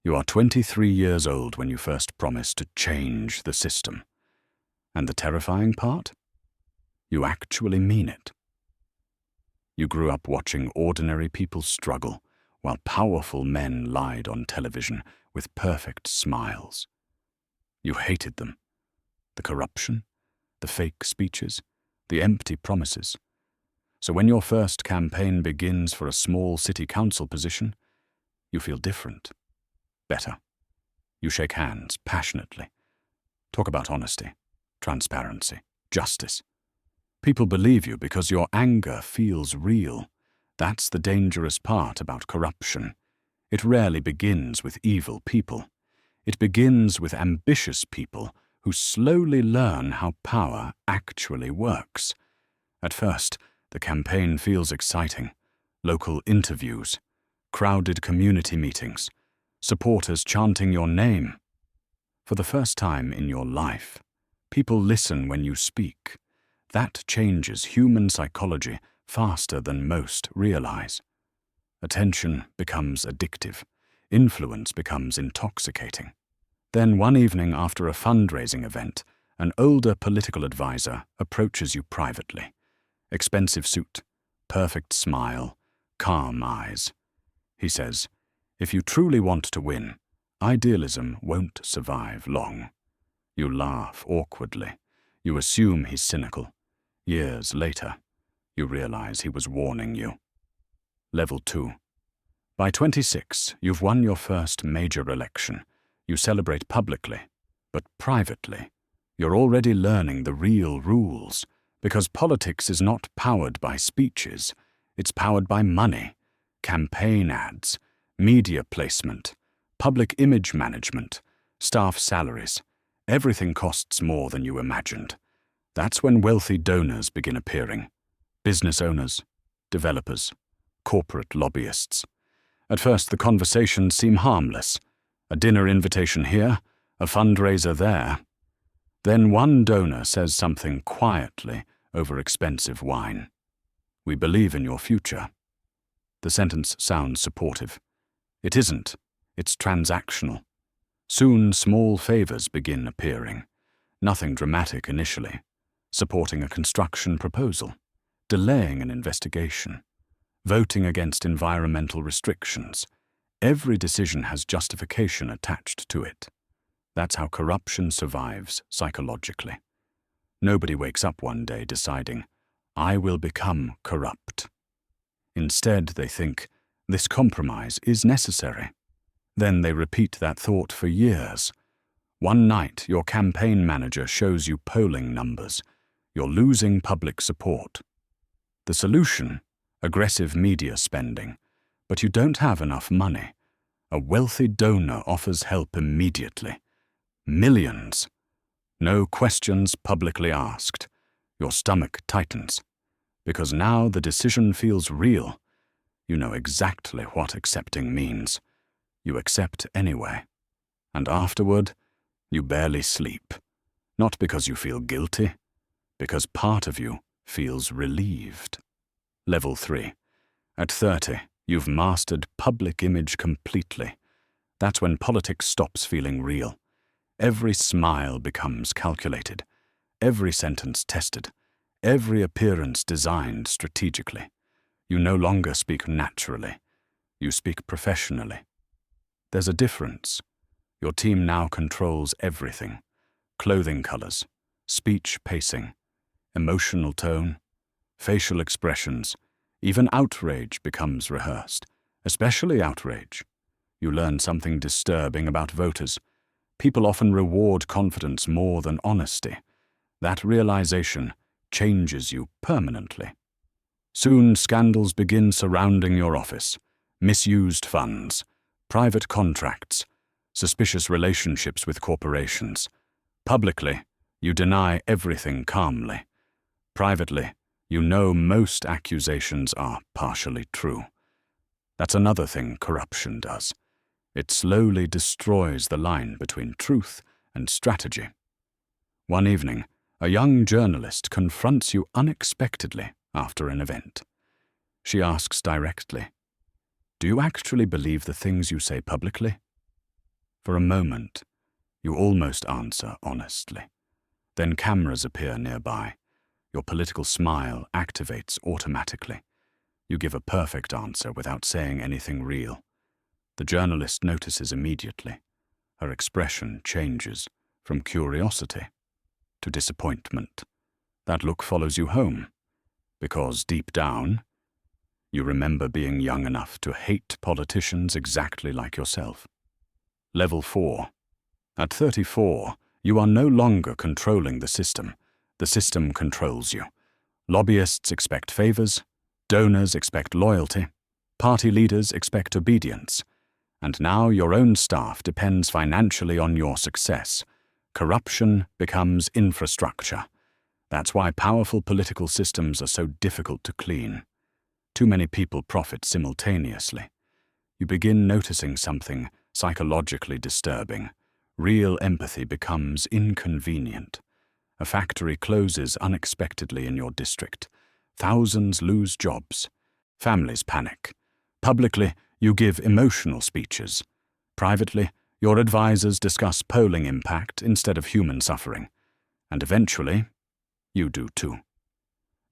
You are 23 years old when you first promise to change the system. And the terrifying part? You actually mean it. You grew up watching ordinary people struggle while powerful men lied on television with perfect smiles. You hated them. The corruption, the fake speeches, the empty promises. So when your first campaign begins for a small city council position, you feel different, better. You shake hands passionately. Talk about honesty, transparency, justice. People believe you because your anger feels real. That's the dangerous part about corruption. It rarely begins with evil people. It begins with ambitious people who slowly learn how power actually works. At first, the campaign feels exciting. Local interviews, crowded community meetings, supporters chanting your name. For the first time in your life, people listen when you speak. That changes human psychology faster than most realize. Attention becomes addictive. Influence becomes intoxicating. Then one evening after a fundraising event, an older political advisor approaches you privately. Expensive suit, perfect smile, calm eyes. He says, "If you truly want to win, idealism won't survive long." You laugh awkwardly. You assume he's cynical. Years later, you realize he was warning you. Level 2. By 26, you've won your first major election. You celebrate publicly, but privately. You're already learning the real rules, because politics is not powered by speeches. It's powered by money, campaign ads, media placement, public image management, staff salaries. Everything costs more than you imagined. That's when wealthy donors begin appearing. Business owners, developers, corporate lobbyists. At first, the conversations seem harmless. A dinner invitation here, a fundraiser there. Then one donor says something quietly over expensive wine. "We believe in your future." The sentence sounds supportive. It isn't. It's transactional. Soon, small favors begin appearing. Nothing dramatic initially. Supporting a construction proposal, delaying an investigation, voting against environmental restrictions. Every decision has justification attached to it. That's how corruption survives psychologically. Nobody wakes up one day deciding, "I will become corrupt." Instead, they think, "This compromise is necessary." Then they repeat that thought for years. One night, your campaign manager shows you polling numbers. You're losing public support. The solution? Aggressive media spending. But you don't have enough money. A wealthy donor offers help immediately. Millions. No questions publicly asked. Your stomach tightens. Because now the decision feels real. You know exactly what accepting means. You accept anyway. And afterward, you barely sleep. Not because you feel guilty, because part of you feels relieved. Level 3. At 30, you've mastered public image completely. That's when politics stops feeling real. Every smile becomes calculated, every sentence tested, every appearance designed strategically. You no longer speak naturally. You speak professionally. There's a difference. Your team now controls everything. Clothing colors, speech pacing, emotional tone, facial expressions. Even outrage becomes rehearsed, especially outrage. You learn something disturbing about voters. People often reward confidence more than honesty. That realization changes you permanently. Soon scandals begin surrounding your office. Misused funds, private contracts, suspicious relationships with corporations. Publicly, you deny everything calmly. Privately, you know most accusations are partially true. That's another thing corruption does. It slowly destroys the line between truth and strategy. One evening, a young journalist confronts you unexpectedly after an event. She asks directly, "Do you actually believe the things you say publicly?" For a moment, you almost answer honestly. Then cameras appear nearby. Your political smile activates automatically. You give a perfect answer without saying anything real. The journalist notices immediately. Her expression changes from curiosity to disappointment. That look follows you home, because deep down, you remember being young enough to hate politicians exactly like yourself. Level 4. At 34, you are no longer controlling the system. The system controls you. Lobbyists expect favors, donors expect loyalty, party leaders expect obedience, and now your own staff depends financially on your success. Corruption becomes infrastructure. That's why powerful political systems are so difficult to clean. Too many people profit simultaneously. You begin noticing something psychologically disturbing. Real empathy becomes inconvenient. A factory closes unexpectedly in your district. Thousands lose jobs. Families panic. Publicly, you give emotional speeches. Privately, your advisors discuss polling impact instead of human suffering. And eventually, you do too.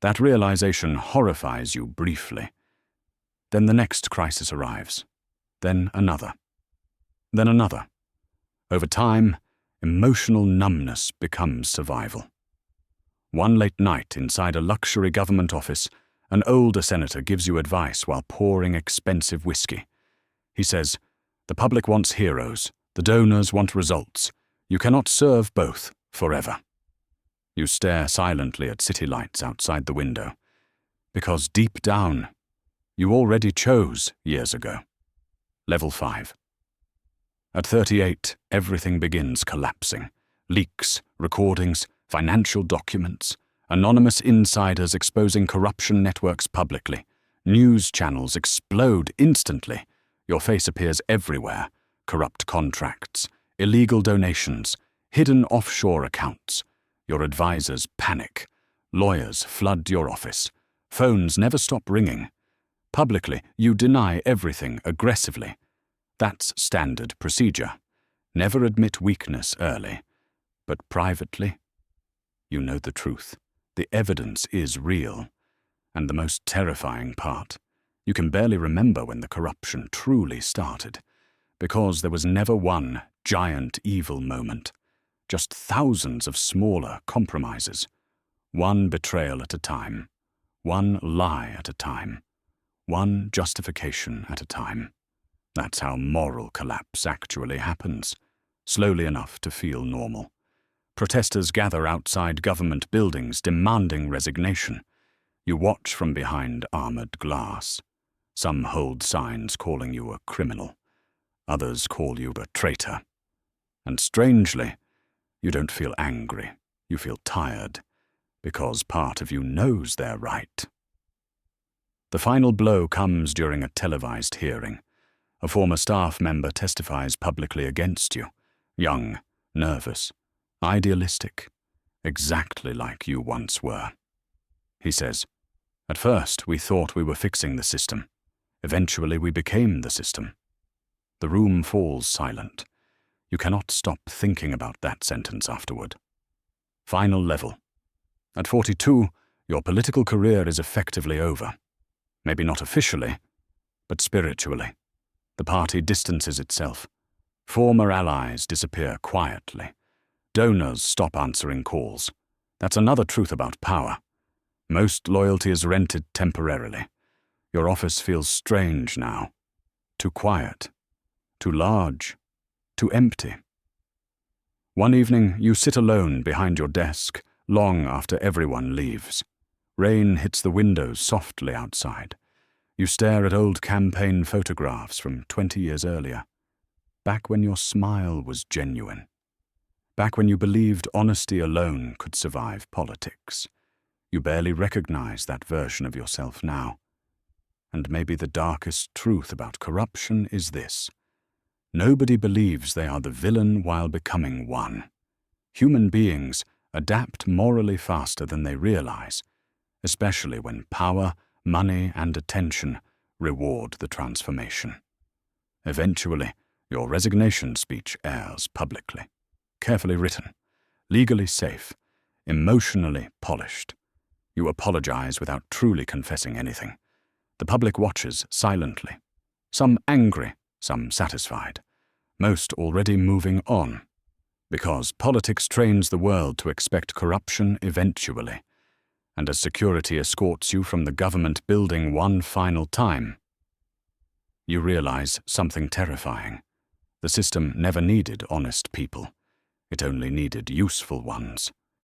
That realization horrifies you briefly. Then the next crisis arrives. Then another. Then another. Over time, emotional numbness becomes survival. One late night inside a luxury government office, an older senator gives you advice while pouring expensive whiskey. He says, "The public wants heroes, the donors want results. You cannot serve both forever." You stare silently at city lights outside the window, because deep down, you already chose years ago. Level 5. At 38, everything begins collapsing. Leaks, recordings, financial documents, anonymous insiders exposing corruption networks publicly. News channels explode instantly. Your face appears everywhere. Corrupt contracts, illegal donations, hidden offshore accounts. Your advisors panic. Lawyers flood your office. Phones never stop ringing. Publicly, you deny everything aggressively. That's standard procedure. Never admit weakness early. But privately, you know the truth. The evidence is real. And the most terrifying part, you can barely remember when the corruption truly started, because there was never one giant evil moment. Just thousands of smaller compromises, one betrayal at a time, one lie at a time, one justification at a time. That's how moral collapse actually happens, slowly enough to feel normal. Protesters gather outside government buildings demanding resignation. You watch from behind armored glass. Some hold signs calling you a criminal. Others call you a traitor. And strangely, you don't feel angry, you feel tired, because part of you knows they're right. The final blow comes during a televised hearing. A former staff member testifies publicly against you. Young, nervous, idealistic, exactly like you once were. He says, "At first we thought we were fixing the system. Eventually we became the system." The room falls silent. You cannot stop thinking about that sentence afterward. Final level. At 42, your political career is effectively over. Maybe not officially, but spiritually. The party distances itself. Former allies disappear quietly. Donors stop answering calls. That's another truth about power. Most loyalty is rented temporarily. Your office feels strange now. Too quiet. Too large. Too empty. One evening, you sit alone behind your desk, long after everyone leaves. Rain hits the windows softly outside. You stare at old campaign photographs from 20 years earlier. Back when your smile was genuine. Back when you believed honesty alone could survive politics. You barely recognize that version of yourself now. And maybe the darkest truth about corruption is this: nobody believes they are the villain while becoming one. Human beings adapt morally faster than they realize, especially when power, money, and attention reward the transformation. Eventually, Your resignation speech airs publicly, carefully written, legally safe, emotionally polished. You apologize without truly confessing anything. The public watches silently, some angry, some satisfied, most already moving on, because politics trains the world to expect corruption eventually, and as security escorts you from the government building one final time, you realize something terrifying. The system never needed honest people. It only needed useful ones.